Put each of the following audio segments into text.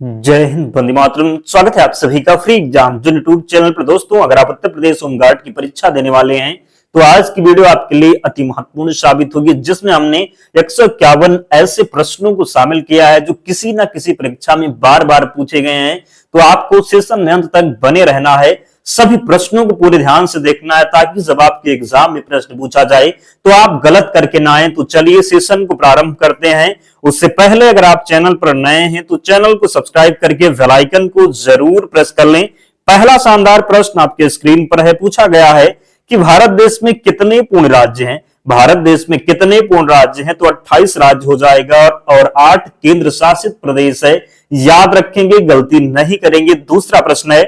जय हिंद, वंदे मातरम। स्वागत है आप सभी का फ्री एग्जाम जो यूट्यूब चैनल पर। दोस्तों, अगर आप उत्तर प्रदेश होमगार्ड की परीक्षा देने वाले हैं तो आज की वीडियो आपके लिए अति महत्वपूर्ण साबित होगी, जिसमें हमने 151 ऐसे प्रश्नों को शामिल किया है जो किसी ना किसी परीक्षा में बार बार पूछे गए हैं। तो आपको सेशन में अंत तक बने रहना है, सभी प्रश्नों को पूरे ध्यान से देखना है, ताकि जब आपके एग्जाम में प्रश्न पूछा जाए तो आप गलत करके ना आए। तो चलिए सेशन को प्रारंभ करते हैं। उससे पहले अगर आप चैनल पर नए हैं तो चैनल को सब्सक्राइब करके बेल आइकन को जरूर प्रेस कर लें। पहला शानदार प्रश्न आपके स्क्रीन पर है। पूछा गया है कि भारत देश में कितने पूर्ण राज्य हैं? भारत देश में कितने पूर्ण राज्य हैं? तो 28 राज्य हो जाएगा और 8 केंद्र शासित प्रदेश है। याद रखेंगे, गलती नहीं करेंगे। दूसरा प्रश्न है,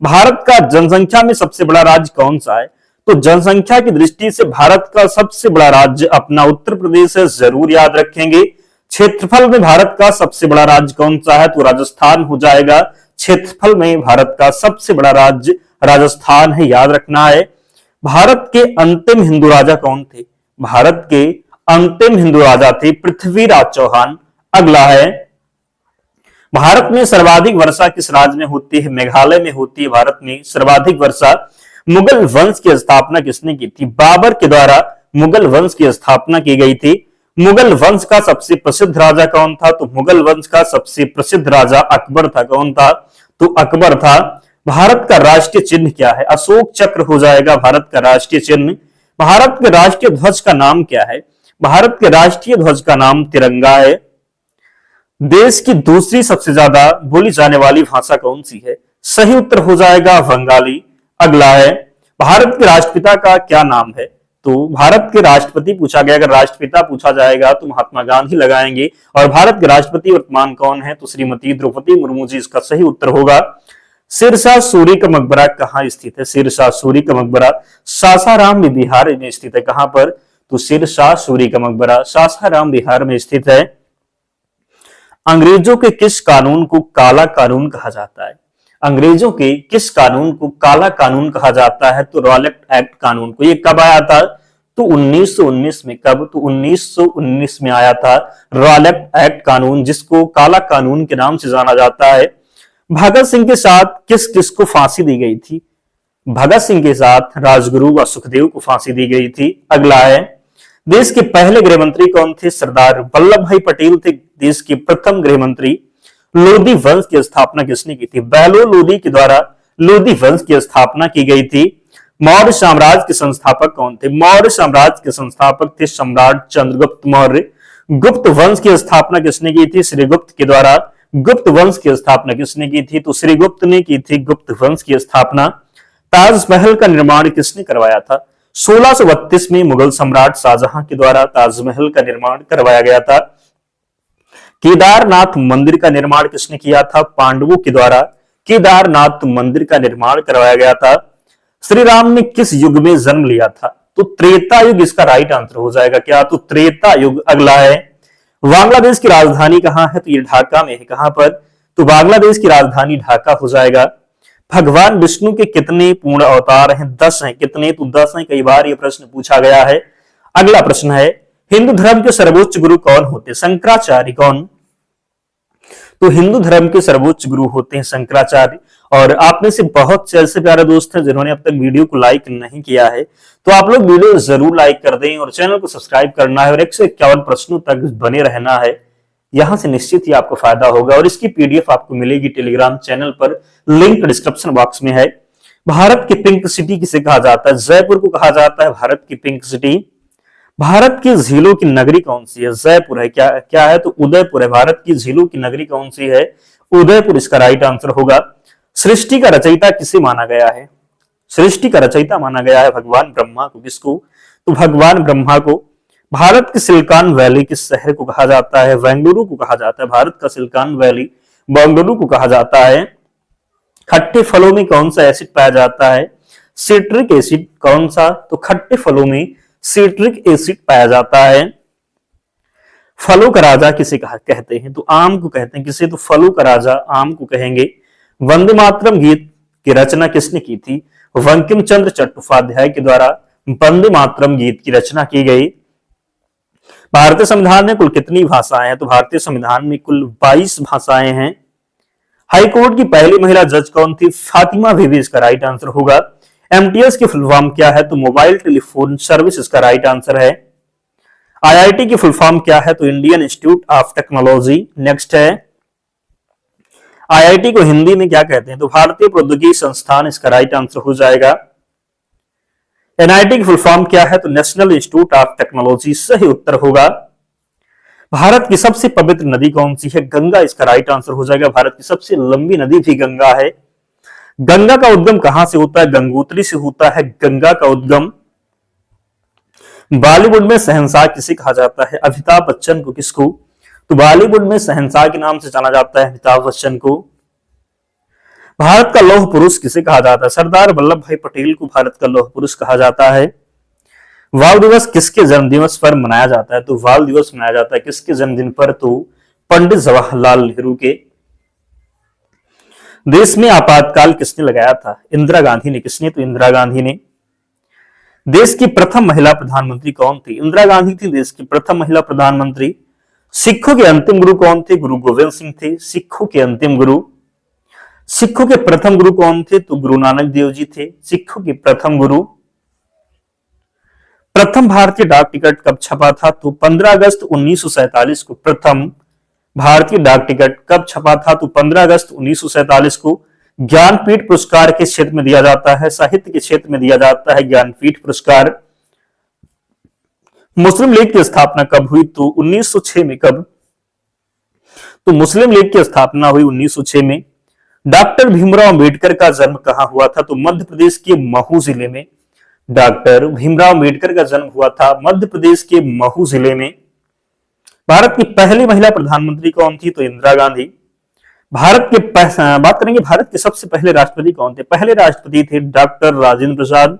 भारत का जनसंख्या में सबसे बड़ा राज्य कौन सा है? तो जनसंख्या की दृष्टि से भारत का सबसे बड़ा राज्य अपना उत्तर प्रदेश है, जरूर याद रखेंगे। क्षेत्रफल में भारत का सबसे बड़ा राज्य कौन सा है? तो राजस्थान हो जाएगा। क्षेत्रफल में भारत का सबसे बड़ा राज्य राजस्थान है, याद रखना है। भारत के अंतिम हिंदू राजा कौन थे? भारत के अंतिम हिंदू राजा थे पृथ्वीराज चौहान। अगला है, भारत में सर्वाधिक वर्षा किस राज्य में होती है? मेघालय में होती है भारत में सर्वाधिक वर्षा। मुगल वंश की स्थापना किसने की थी? बाबर के द्वारा मुगल वंश की स्थापना की गई थी। मुगल वंश का सबसे प्रसिद्ध राजा कौन था? तो मुगल वंश का सबसे प्रसिद्ध राजा अकबर था। कौन था? तो अकबर था। भारत का राष्ट्रीय चिन्ह क्या है? अशोक चक्र हो जाएगा भारत का राष्ट्रीय चिन्ह। भारत के राष्ट्रीय ध्वज का नाम क्या है? भारत के राष्ट्रीय ध्वज का नाम तिरंगा है। देश की दूसरी सबसे ज्यादा बोली जाने वाली भाषा कौन सी है? सही उत्तर हो जाएगा बंगाली। अगला है, भारत के राष्ट्रपिता का क्या नाम है? तो भारत के राष्ट्रपति पूछा गया, अगर राष्ट्रपिता पूछा जाएगा तो महात्मा गांधी लगाएंगे। और भारत के राष्ट्रपति वर्तमान कौन है? तो श्रीमती द्रौपदी मुर्मू जी इसका सही उत्तर होगा। सिरसा सूरी का मकबरा कहां स्थित है? सिरसा सूरी का मकबरा सासाराम बिहार में स्थित है। कहां पर? तो सिरसा सूरी का मकबरा सासाराम बिहार में स्थित है। अंग्रेजों के किस कानून को काला कानून कहा जाता है? अंग्रेजों के किस कानून को काला कानून कहा जाता है? तो रॉलेट एक्ट कानून को। ये कब आया था? तो 1919 में। कब? तो 1919 में आया था रॉलेट एक्ट कानून, जिसको काला कानून के नाम से जाना जाता है। भगत सिंह के साथ किस किस को फांसी दी गई थी? भगत सिंह के साथ राजगुरु व सुखदेव को फांसी दी गई थी। अगला है, देश के पहले गृह मंत्री कौन थे? सरदार वल्लभ भाई पटेल थे देश के प्रथम गृह मंत्री। लोधी वंश की स्थापना किसने की थी? बहलोल लोधी के द्वारा लोधी वंश की स्थापना की गई थी। मौर्य साम्राज्य के संस्थापक कौन थे? मौर्य साम्राज्य के संस्थापक थे सम्राट चंद्रगुप्त मौर्य। गुप्त वंश की स्थापना किसने की थी? श्रीगुप्त के द्वारा गुप्त वंश की स्थापना किसने की थी? तो श्रीगुप्त ने की थी गुप्त वंश की स्थापना। ताजमहल का निर्माण किसने करवाया था? 1632 में मुगल सम्राट शाहजहां के द्वारा ताजमहल का निर्माण करवाया गया था। केदारनाथ मंदिर का निर्माण किसने किया था? पांडवों के द्वारा केदारनाथ मंदिर का निर्माण करवाया गया था। श्री राम ने किस युग में जन्म लिया था? तो त्रेता युग इसका राइट आंसर हो जाएगा। क्या? तो त्रेता युग। अगला है, बांग्लादेश की राजधानी कहां है? तो ये ढाका में है। कहां पर? तो बांग्लादेश की राजधानी ढाका हो जाएगा। भगवान विष्णु के कितने पूर्ण अवतार हैं? 10 हैं। कितने? तो 10 हैं। कई बार यह प्रश्न पूछा गया है। अगला प्रश्न है, हिंदू धर्म के सर्वोच्च गुरु कौन होते? शंकराचार्य। कौन? तो हिंदू धर्म के सर्वोच्च गुरु होते हैं शंकराचार्य। और आप में से बहुत से ऐसे प्यारे दोस्त हैं जिन्होंने अब तक वीडियो को लाइक नहीं किया है, तो आप लोग वीडियो जरूर लाइक कर दें और चैनल को सब्सक्राइब करना है और 151 प्रश्नों तक बने रहना है। यहां से निश्चित ही आपको फायदा होगा और इसकी पीडीएफ आपको मिलेगी टेलीग्राम चैनल पर, लिंक डिस्क्रिप्शन बॉक्स में है। भारत की पिंक सिटी किसे कहा जाता है? जयपुर को कहा जाता है भारत की पिंक सिटी। भारत की झीलों की नगरी कौन सी है? जयपुर है। क्या है? तो उदयपुर है। भारत की झीलों की नगरी कौन सी है? उदयपुर इसका राइट आंसर होगा। सृष्टि का रचयिता किसे माना गया है? सृष्टि का रचयिता माना गया है भगवान ब्रह्मा को। किसको? तो भगवान ब्रह्मा को। भारत के सिलिकॉन वैली किस शहर को कहा जाता है? बेंगलुरु को कहा जाता है। भारत का सिलिकॉन वैली बेंगलुरु को कहा जाता है। खट्टे फलों में कौन सा एसिड पाया जाता है? Citric acid. कौन सा? तो खट्टे फलों में सिट्रिक एसिड पाया जाता है। फलों का राजा किसे कहते हैं? तो आम को कहते हैं। किसे? तो फलों का राजा आम को कहेंगे। वंदे मातरम गीत की रचना किसने की थी? बंकिम चंद्र चट्टोपाध्याय के द्वारा वंदे मातरम गीत की रचना की गई। भारतीय संविधान में कुल कितनी भाषाएं हैं? तो भारतीय संविधान में कुल 22 भाषाएं हैं। हाईकोर्ट की पहली महिला जज कौन थी? फातिमा बीबी इसका राइट आंसर होगा। एमटीएस की फुल फॉर्म क्या है? तो मोबाइल टेलीफोन सर्विस इसका राइट आंसर है। आईआईटी की फुल फॉर्म क्या है? तो Indian institute of technology. Next है, आईआईटी को हिंदी में क्या कहते हैं? तो भारतीय प्रौद्योगिकी संस्थान इसका राइट आंसर हो जाएगा। एनआईटी की फुल फॉर्म क्या है? तो नेशनल इंस्टीट्यूट ऑफ टेक्नोलॉजी सही उत्तर होगा। भारत की सबसे पवित्र नदी कौन सी है? गंगा इसका राइट आंसर हो जाएगा। भारत की सबसे लंबी नदी भी गंगा है। गंगा का उद्गम कहां से होता है? गंगोत्री से होता है गंगा का उद्गम। बॉलीवुड में शहंशाह किसे कहा जाता है? अमिताभ बच्चन को। किसको? तो बॉलीवुड में शहंशाह के नाम से जाना जाता है अमिताभ बच्चन को। भारत का लौह पुरुष किसे कहा जाता है? सरदार वल्लभ भाई पटेल को भारत का लौह पुरुष कहा जाता है। बाल दिवस किसके जन्मदिवस पर मनाया जाता है? तो बाल दिवस मनाया जाता है किसके जन्मदिन पर? तो पंडित जवाहरलाल नेहरू के। देश में आपातकाल किसने लगाया था? इंदिरा गांधी ने। किसने? तो इंदिरा गांधी ने। देश की प्रथम महिला प्रधानमंत्री कौन थी? इंदिरा गांधी थी देश की प्रथम महिला प्रधानमंत्री। सिखों के अंतिम गुरु कौन थे? गुरु गोविंद सिंह थे सिखों के अंतिम गुरु। सिखों के प्रथम गुरु कौन थे? तो गुरु नानक देव जी थे सिखों के प्रथम गुरु। प्रथम भारतीय डाक टिकट कब छपा था? तो 15 अगस्त 1947 को प्रथम भारतीय डाक टिकट कब छपा था? तो 15 अगस्त 1947 को। ज्ञानपीठ पुरस्कार किस क्षेत्र में दिया जाता है? साहित्य के क्षेत्र में दिया जाता है ज्ञानपीठ पुरस्कार। मुस्लिम लीग की स्थापना कब हुई? तो 1906 में। कब? तो मुस्लिम लीग की स्थापना हुई 1906 में। डॉक्टर भीमराव अंबेडकर का जन्म कहां हुआ था? तो मध्य प्रदेश के महू जिले में डॉक्टर भीमराव अंबेडकर का जन्म हुआ था मध्य प्रदेश के महू जिले में। भारत की पहली महिला प्रधानमंत्री कौन थी? तो इंदिरा गांधी। बात करेंगे भारत के सबसे पहले राष्ट्रपति कौन थे? पहले राष्ट्रपति थे डॉक्टर राजेंद्र प्रसाद।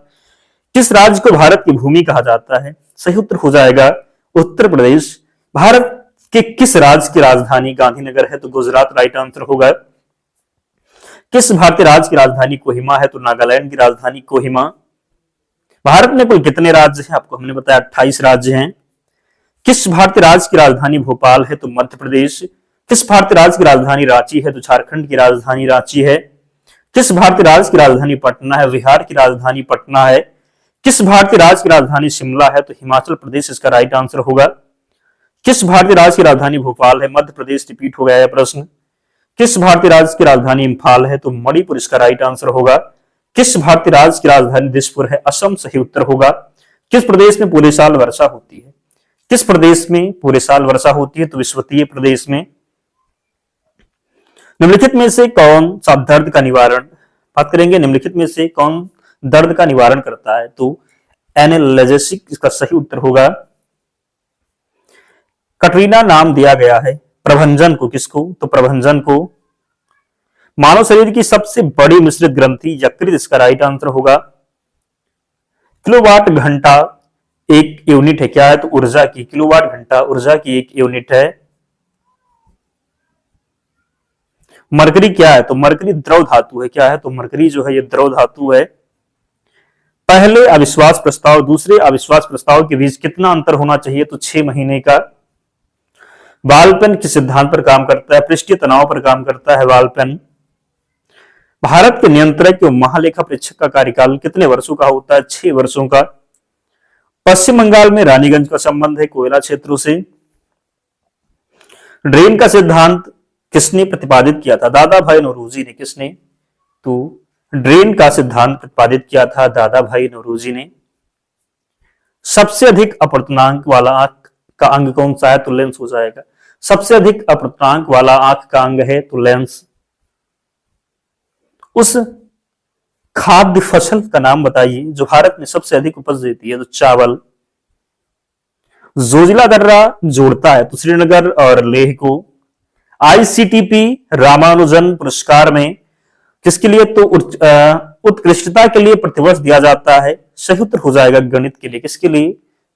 किस राज्य को भारत की भूमि कहा जाता है? सही उत्तर हो जाएगा उत्तर प्रदेश। भारत के किस राज्य की राजधानी गांधीनगर है? तो गुजरात राइट आंसर होगा। किस भारतीय राज्य की राजधानी कोहिमा है? तो नागालैंड की राजधानी कोहिमा। भारत में कुल कितने राज्य हैं? आपको हमने बताया 28 राज्य हैं। किस भारतीय राज्य की राजधानी भोपाल है? तो मध्य प्रदेश। किस भारतीय राज्य की राजधानी रांची है? तो झारखंड की राजधानी रांची है। किस भारतीय राज्य की राजधानी पटना है? बिहार की राजधानी पटना है। किस भारतीय राज्य की राजधानी शिमला है? तो हिमाचल प्रदेश इसका राइट आंसर होगा। किस भारतीय राज्य की राजधानी भोपाल है? मध्य प्रदेश। रिपीट हो गया है प्रश्न। किस भारतीय राज्य की राजधानी इंफाल है? तो मणिपुर इसका राइट आंसर होगा। किस भारतीय राज्य की राजधानी दिसपुर है? असम सही उत्तर होगा। किस प्रदेश में पूरे साल वर्षा होती है? किस प्रदेश में पूरे साल वर्षा होती है? तो विश्वतीय प्रदेश में। निम्नलिखित में से कौन सा दर्द का निवारण, बात करेंगे निम्नलिखित में से कौन दर्द का निवारण करता है? तो एनाल्जेसिक इसका सही उत्तर होगा। कटरीना नाम दिया गया है प्रभंजन को। किसको? तो प्रभंजन को। मानव शरीर की सबसे बड़ी मिश्रित ग्रंथि यकृत इसका राइट आंसर होगा। किलोवाट घंटा एक यूनिट है, क्या है? तो ऊर्जा की। किलोवाट घंटा ऊर्जा की एक यूनिट है। मरकरी क्या है? तो मरकरी द्रव धातु है, क्या है? तो मरकरी जो है ये द्रव धातु है। पहले अविश्वास प्रस्ताव दूसरे अविश्वास प्रस्ताव के बीच कितना अंतर होना चाहिए? तो 6 महीने का। बालपेन किस सिद्धांत पर काम करता है? पृष्ठीय तनाव पर काम करता है बालपेन। भारत के नियंत्रक एवं महालेखा परीक्षक का कार्यकाल कितने वर्षों का होता है? 6 वर्षों का। पश्चिम बंगाल में रानीगंज का संबंध है कोयला क्षेत्रों से। ड्रेन का सिद्धांत किसने प्रतिपादित किया था? दादा भाई नौरोजी ने। किसने? तो ड्रेन का सिद्धांत प्रतिपादित किया था दादा भाई नौरोजी ने। सबसे अधिक अपवर्तनांक वाला आंख का अंग कौन सा है? तो लेंस हो जाएगा। सबसे अधिक अपवर्तनांक वाला आंख का अंग है तो लेंस। उस खाद्य फसल का नाम बताइए जो भारत में सबसे अधिक उपज देती है? तो चावल। जोजिला दर्रा जोड़ता है तो श्रीनगर और लेह को। आईसीटीपी रामानुजन पुरस्कार में किसके लिए? तो उत्कृष्टता के लिए प्रतिवर्ष दिया जाता है। सही उत्तर हो जाएगा गणित के लिए। किसके लिए?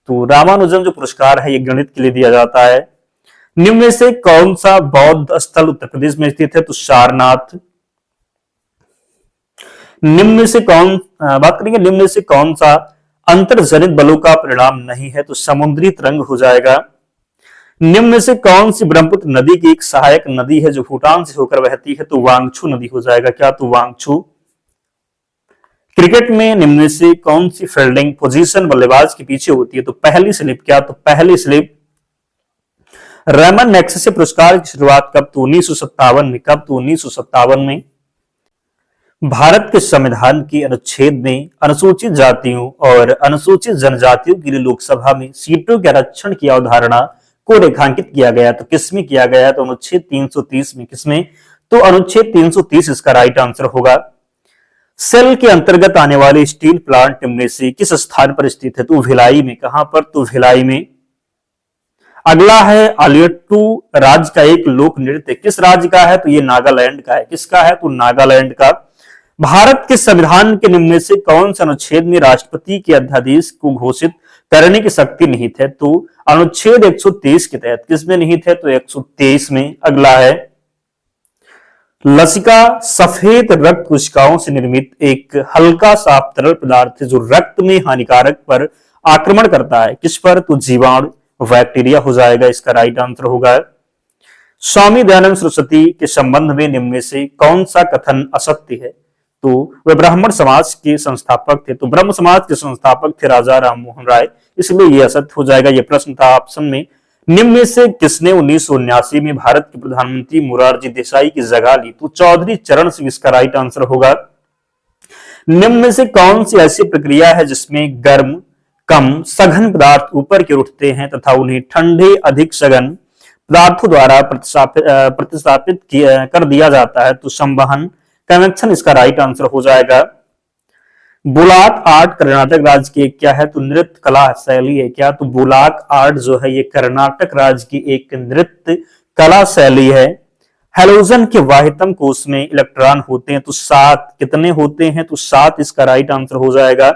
तो रामानुजन जो पुरस्कार है ये गणित के लिए दिया जाता है। निम्न में से कौन सा बौद्ध स्थल उत्तर प्रदेश में स्थित है? तो सारनाथ। निम्न में से बात करेंगे निम्न में से कौन सा अंतर्जनित बलों का परिणाम नहीं है? तो समुद्री तरंग हो जाएगा। निम्न में से कौन सी ब्रह्मपुत्र नदी की एक सहायक नदी है जो भूटान से होकर बहती है? तो वांगचू नदी हो जाएगा। क्या? तो वांगचू। क्रिकेट में निम्न में से कौन सी फील्डिंग पोजीशन बल्लेबाज के पीछे होती है? तो पहली स्लिप। क्या? तो पहली स्लिप। रेमन मैग्सेसे पुरस्कार की शुरुआत कब? तो 1957 में। कब? तो 1957 में। भारत के संविधान के अनुच्छेद में अनुसूचित जातियों और अनुसूचित जनजातियों के लिए लोकसभा में सीटों के आरक्षण की अवधारणा को रेखांकित किया गया। तो किसमें किया गया? तो अनुच्छेद 330 में। किसमें? तो अनुच्छेद 330 इसका राइट आंसर होगा। सेल के अंतर्गत आने वाले स्टील प्लांट निम्न में से किस स्थान पर स्थित है? तो भिलाई में। कहां पर? तो भिलाई में। अगला है आलियट्टू राज्य का एक लोक नृत्य किस राज्य का है? तो ये नागालैंड का है। किसका है? तो नागालैंड का। भारत के संविधान के निम्न में से कौन से अनुच्छेद में राष्ट्रपति के अध्यादेश को घोषित करने की शक्ति निहित है? तो अनुच्छेद 123 के तहत। किसमें निहित है? तो 123 में। अगला है लसिका सफेद रक्त कोशिकाओं से निर्मित एक हल्का साफ तरल पदार्थ है जो रक्त में हानिकारक पर आक्रमण करता है। किस पर? तो जीवाणु, बैक्टीरिया हो जाएगा। इसका राइट आंसर होगा। स्वामी दयानंद सरस्वती के संबंध में निम्न में से कौन सा कथन असत्य है? तो वे ब्राह्मण समाज के संस्थापक थे। तो ब्रह्म समाज के संस्थापक थे राजा राम मोहन राय, इसलिए यह असत्य हो जाएगा। यह प्रश्न था ऑप्शन में। निम्न में से किसने 1979 में भारत के प्रधानमंत्री मोरारजी देसाई की जगह ली? तो चौधरी चरण सिंह इसका राइट आंसर होगा। निम्न में से कौन सी ऐसी प्रक्रिया है जिसमें गर्म कम सघन पदार्थ ऊपर की ओर उठते हैं तथा उन्हें ठंडे अधिक सघन पदार्थों द्वारा प्रतिस्थापित कर दिया जाता है? तो संवहन, कन्वेक्शन इसका राइट आंसर हो जाएगा। बुलाक आर्ट कर्नाटक राज्य की क्या है? तो नृत्य कला शैली है। क्या? तो बुलाक आर्ट जो है ये कर्नाटक राज्य की एक नृत्य कला शैली है। हैलोजन के वाहितम कोष में इलेक्ट्रॉन होते हैं तो 7। कितने होते हैं? तो 7 इसका राइट आंसर हो जाएगा।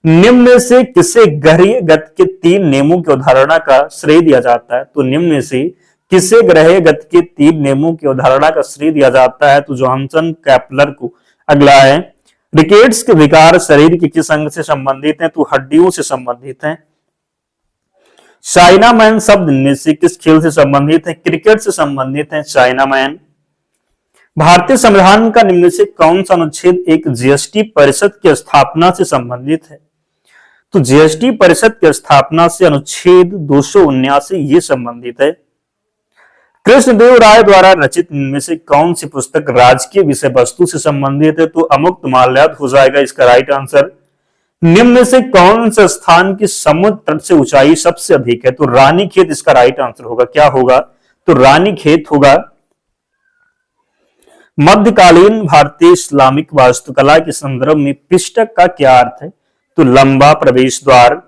निम्न में से किसे ग्रहीय गति के 3 नियमों की अवधारणा का श्रेय दिया जाता है? तो निम्न में से किसे ग्रहीय गति के 3 नियमों की अवधारणा का श्रेय दिया जाता है? तो जॉनसन केपलर को। अगला है रिकेट्स के विकार शरीर के किस अंग से संबंधित हैं? तो हड्डियों से संबंधित हैं। चाइना मैन शब्द में से किस खेल से संबंधित है? क्रिकेट से संबंधित है चाइना मैन। भारतीय संविधान का निम्न से कौन सा अनुच्छेद एक जीएसटी परिषद की स्थापना से संबंधित है? तो जीएसटी परिषद की स्थापना से अनुच्छेद 279 ये संबंधित है। कृष्णदेव राय द्वारा रचित इनमें से कौन सी पुस्तक राजकीय विषय वस्तु से संबंधित है? तो अमुक्त माल्याद हो जाएगा इसका राइट आंसर। निम्न में से कौन से स्थान की समुद्र तट से ऊंचाई सबसे अधिक है? तो रानीखेत इसका राइट आंसर होगा। क्या होगा? तो रानीखेत होगा। मध्यकालीन भारतीय इस्लामिक वास्तुकला के संदर्भ में पिष्टक का क्या अर्थ है? तो लंबा प्रवेश द्वार।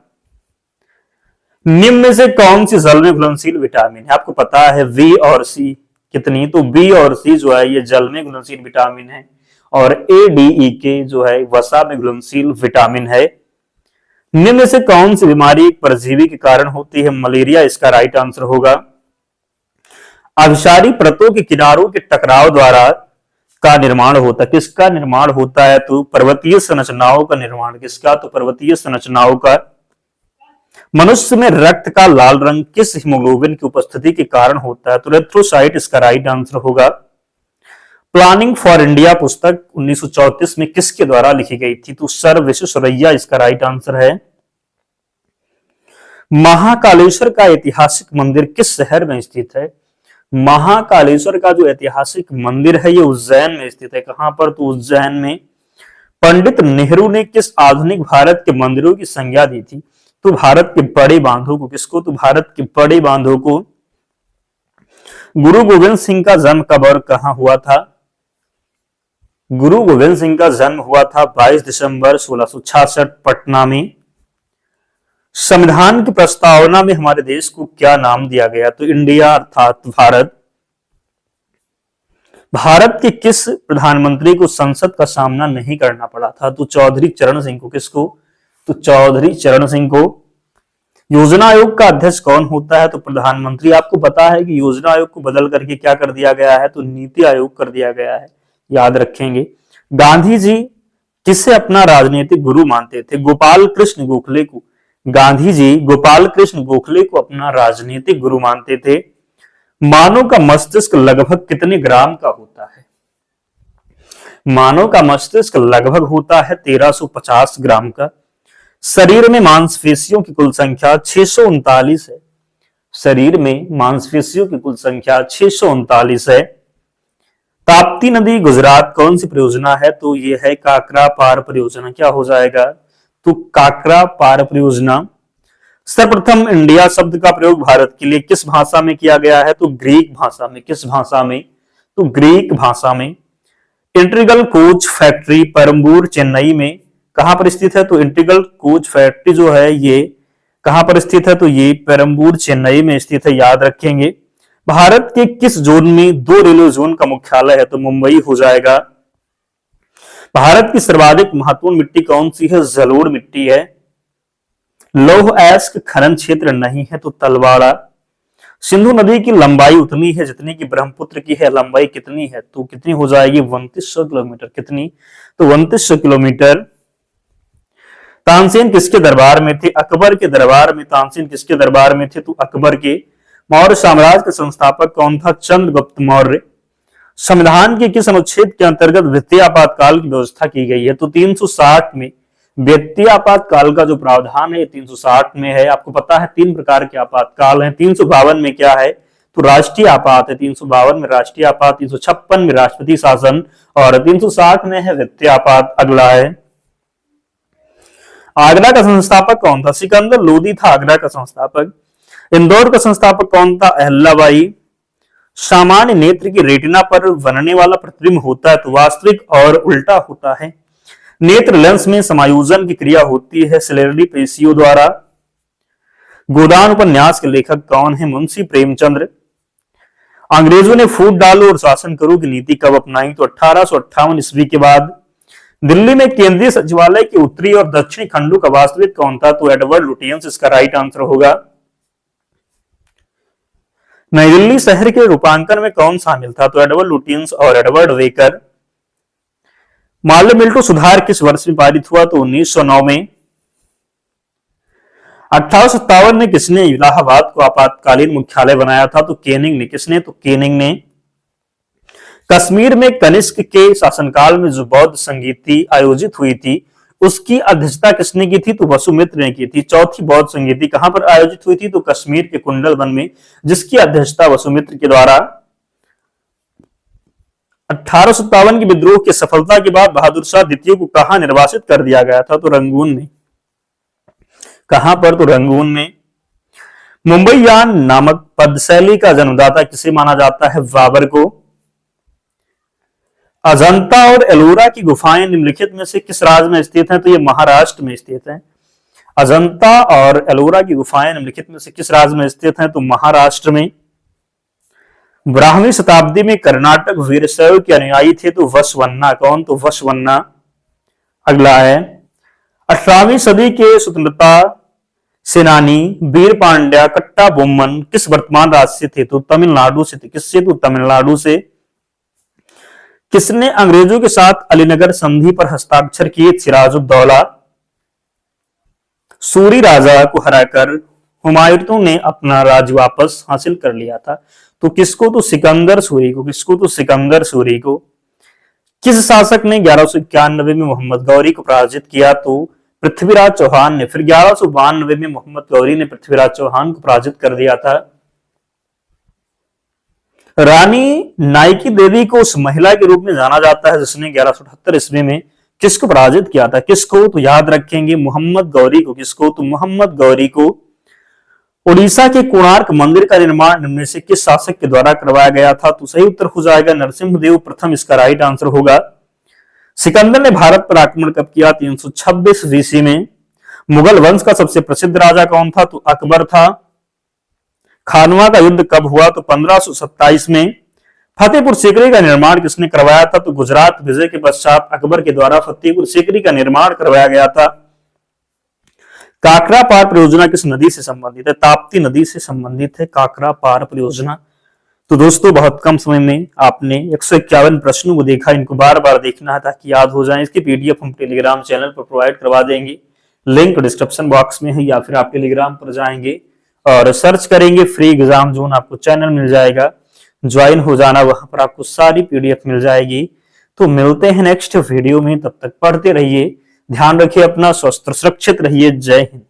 निम्न में से कौन सी जल में घुलनशील विटामिन है? आपको पता है वी और सी कितनी? तो बी और सी जो है ये जल में घुलनशील विटामिन है और ए डी ई के जो है वसा में घुलनशील विटामिन है। निम्न में से कौन सी बीमारी एक परजीवी के कारण होती है? मलेरिया इसका राइट आंसर होगा। अभिसारी परतों के किनारों के टकराव द्वारा का निर्माण होता है। किसका निर्माण होता है? तो पर्वतीय संरचनाओं का निर्माण। किसका? तो पर्वतीय संरचनाओं का। मनुष्य में रक्त का लाल रंग किस हीमोग्लोबिन की उपस्थिति के कारण होता है? तो एरिथ्रोसाइट इसका राइट आंसर होगा। प्लानिंग फॉर इंडिया पुस्तक 1934 में किसके द्वारा लिखी गई थी? तो सर विश्वेश्वरैया इसका राइट आंसर है। महाकालेश्वर का ऐतिहासिक मंदिर किस शहर में स्थित है? महाकालेश्वर का जो ऐतिहासिक मंदिर है ये उज्जैन में स्थित है। कहां पर? तो उज्जैन में। पंडित नेहरू ने किस आधुनिक भारत के मंदिरों की संज्ञा दी थी? तो भारत के बड़े बांधों को। किसको? तो भारत के बड़े बांधों को। गुरु गोविंद सिंह का जन्म कब और कहां हुआ था? गुरु गोविंद सिंह का जन्म हुआ था 22 दिसंबर 1666 पटना में। संविधान की प्रस्तावना में हमारे देश को क्या नाम दिया गया? तो इंडिया अर्थात भारत। भारत के किस प्रधानमंत्री को संसद का सामना नहीं करना पड़ा था? तो चौधरी चरण सिंह को। किसको? तो चौधरी चरण सिंह को। योजना आयोग का अध्यक्ष कौन होता है? तो प्रधानमंत्री। आपको पता है कि योजना आयोग को बदल करके क्या कर दिया गया है? तो नीति आयोग कर दिया गया है, याद रखेंगे। गांधी जी किसे अपना राजनीतिक गुरु मानते थे? गोपाल कृष्ण गोखले को। गांधी जी गोपाल कृष्ण गोखले को अपना राजनीतिक गुरु मानते थे। मानव का मस्तिष्क लगभग कितने ग्राम का होता है? मानव का मस्तिष्क लगभग होता है 1350 ग्राम का। शरीर में मांसपेशियों की कुल संख्या 639 है। शरीर में मांसपेशियों की कुल संख्या 639 है। ताप्ती नदी गुजरात कौन सी परियोजना है? तो यह है काकरा पार परियोजना। क्या हो जाएगा? तो काकरा पार परियोजना। सर्वप्रथम इंडिया शब्द का प्रयोग भारत के लिए किस भाषा में किया गया है? तो ग्रीक भाषा में। किस भाषा में? तो ग्रीक भाषा में। इंटीग्रल कोच फैक्ट्री परम्बूर चेन्नई में कहां पर स्थित है? तो इंटीग्रल कोच फैक्ट्री जो है ये कहां पर स्थित है? तो ये पेरम्बूर चेन्नई में स्थित है, याद रखेंगे। भारत के किस जोन में 2 रेलवे जोन का मुख्यालय है? तो मुंबई हो जाएगा। भारत की सर्वाधिक महत्वपूर्ण मिट्टी कौन सी है? जलोढ़ मिट्टी है। लौह अयस्क खनन क्षेत्र नहीं है, तो तलवाड़ा। सिंधु नदी की लंबाई उतनी है जितनी की ब्रह्मपुत्र की है। लंबाई कितनी है? तो कितनी हो जाएगी? 2900 किलोमीटर। कितनी? तो 2900 किलोमीटर। तानसेन किसके दरबार में थे? अकबर के दरबार में। तानसेन किसके दरबार में थे? तो अकबर के। मौर्य साम्राज्य का संस्थापक कौन था? चंद्रगुप्त मौर्य। संविधान के किस अनुच्छेद के अंतर्गत वित्तीय आपातकाल की व्यवस्था की गई है? तो 360 में। वित्तीय आपातकाल का जो प्रावधान है 360 में है। आपको पता है 3 प्रकार के आपातकाल हैं। 352 में क्या है? तो राष्ट्रीय आपात है। 352 में राष्ट्रीय आपात, 356 में राष्ट्रपति शासन और 360 में है वित्तीय आपात। अगला है आगरा का संस्थापक कौन था? सिकंदर लोदी था आगरा का संस्थापक। इंदौर का संस्थापक कौन था? अहिल्याबाई। सामान्य नेत्र की रेटिना पर बनने वाला प्रतिबिंब होता है तो वास्तविक और उल्टा होता है। नेत्र लेंस में समायोजन की क्रिया होती है सिलेरडी पेशियों द्वारा। गोदान उपन्यास के लेखक कौन है? मुंशी प्रेमचंद्र। अंग्रेजों ने फूट डालो और शासन करो की नीति कब अपनाई? तो 1858 ईस्वी के बाद। दिल्ली में केंद्रीय सचिवालय के उत्तरी और दक्षिणी खंडों का वास्तविक कौन था? तो एडवर्ड लुटियंस इसका राइट आंसर होगा। नई दिल्ली शहर के रूपांकन में कौन शामिल था? तो एडवर्ड लुटियंस और एडवर्ड वेकर। माल्य मिल्टो सुधार किस वर्ष में पारित हुआ? तो 1909 में। 1857 में किसने इलाहाबाद को आपातकालीन मुख्यालय बनाया था? तो केनिंग ने। किसने? तो केनिंग ने। कश्मीर में कनिष्क के शासनकाल में जो बौद्ध संगीति आयोजित हुई थी उसकी अध्यक्षता किसने की थी? तो वसुमित्र ने की थी। चौथी बौद्ध संगीति कहां पर आयोजित हुई थी? तो कश्मीर के कुंडल वन में, जिसकी अध्यक्षता वसुमित्र के द्वारा। 1857 के विद्रोह की सफलता के बाद बहादुर शाह द्वितीय को कहां निर्वासित कर दिया गया था? तो रंगून में। कहां पर? तो रंगून में। मुंबईयान नामक पदशैली का जन्मदाता किसे माना जाता है? बाबर को। अजंता और एलोरा की गुफाएं निम्नलिखित में से किस राज्य में स्थित हैं? तो ये महाराष्ट्र में स्थित हैं। अजंता और एलोरा की गुफाएं निम्नलिखित में से किस राज्य में स्थित हैं? तो महाराष्ट्र में। 12वीं शताब्दी में कर्नाटक वीरशैव के अनुयायी थे तो वसवन्ना। कौन? तो वसवन्ना। अगला है 18वीं सदी के स्वतंत्रता सेनानी वीर पांड्या कट्टा बोम्मन किस वर्तमान राज्य से थे? तो तमिलनाडु से थे। किससे? तो तमिलनाडु से। किसने अंग्रेजों के साथ अलीनगर संधि पर हस्ताक्षर किए? सिराजुद्दौला। सूरी राजा को हराकर हुमायूं ने अपना राज्य वापस हासिल कर लिया था तो किसको? तो सिकंदर सूरी को। किसको? तो सिकंदर सूरी को। किस शासक ने 1191 में मोहम्मद गौरी को पराजित किया? तो पृथ्वीराज चौहान ने। फिर 1192 में मोहम्मद गौरी ने पृथ्वीराज चौहान को पराजित कर दिया था। रानी नाइकी देवी को उस महिला के रूप में जाना जाता है जिसने 1178 ईस्वी में किसको पराजित किया था? किसको? तो याद रखेंगे मोहम्मद गौरी को। किसको? तो मोहम्मद गौरी को। उड़ीसा के कोणार्क मंदिर का निर्माण निम्न से किस शासक के द्वारा करवाया गया था? तो सही उत्तर हो जाएगा नरसिंहदेव प्रथम, इसका राइट आंसर होगा। सिकंदर ने भारत पर आक्रमण कब किया? 326 ईस्वी में। मुगल वंश का सबसे प्रसिद्ध राजा कौन था? तो अकबर था। खानवा का युद्ध कब हुआ? तो 1527 में। फतेहपुर सीकरी का निर्माण किसने करवाया था? तो गुजरात विजय के पश्चात अकबर के द्वारा फतेहपुर सीकरी का निर्माण करवाया गया था। काकरा पार परियोजना किस नदी से संबंधित है? ताप्ती नदी से संबंधित है काकरा पार परियोजना। तो दोस्तों बहुत कम समय में आपने 151 प्रश्नों को देखा। इनको बार बार देखना है ताकि याद हो जाए। इसकी पीडीएफ हम टेलीग्राम चैनल पर प्रोवाइड करवा देंगे। लिंक डिस्क्रिप्शन बॉक्स में है, या फिर आप टेलीग्राम पर जाएंगे और सर्च करेंगे फ्री एग्जाम जोन, आपको चैनल मिल जाएगा, ज्वाइन हो जाना, वहां पर आपको सारी पीडीएफ मिल जाएगी। तो मिलते हैं नेक्स्ट वीडियो में, तब तक पढ़ते रहिए, ध्यान रखिए अपना, स्वस्थ सुरक्षित रहिए। जय हिंद।